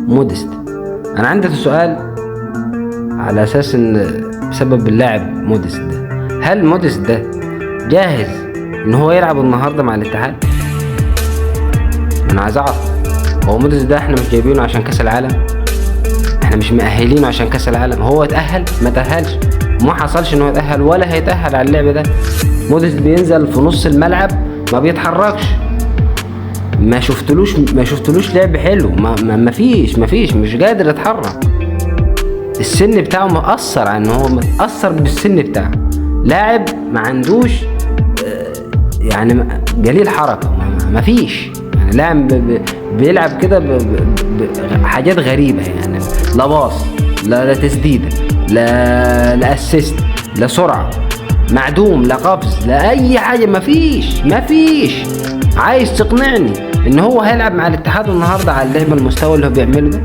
موديست. انا عندي سؤال، على اساس ان بسبب اللاعب موديست ده، هل موديست ده جاهز ان هو يلعب النهارده مع الاتحاد؟ انا عايز اعرف، هو موديست ده احنا مش جايبينه عشان كاس العالم؟ احنا مش مؤهلينه عشان كاس العالم؟ هو اتأهل؟ ما تأهلش، ما حصلش ان هو يتأهل ولا هيتأهل على اللعب ده. موديست بينزل في نص الملعب ما بيتحركش، ما شفتلوش لعب حلو، ما فيش مش قادر يتحرك. السن بتاعه مأثر، عن هو متأثر بالسن بتاعه، لاعب ما عندوش يعني قليل حركة، ما فيش يعني لاعب بيلعب كده بحاجات غريبة يعني، لا باص، لا تسديدة، لا اسيست، لا سرعة، معدوم، لا قفز، لا اي حاجة، ما فيش. عايز تقنعني ان هو هيلعب مع الاتحاد النهارده على اللعب المستوى اللي هو بيعمله ده؟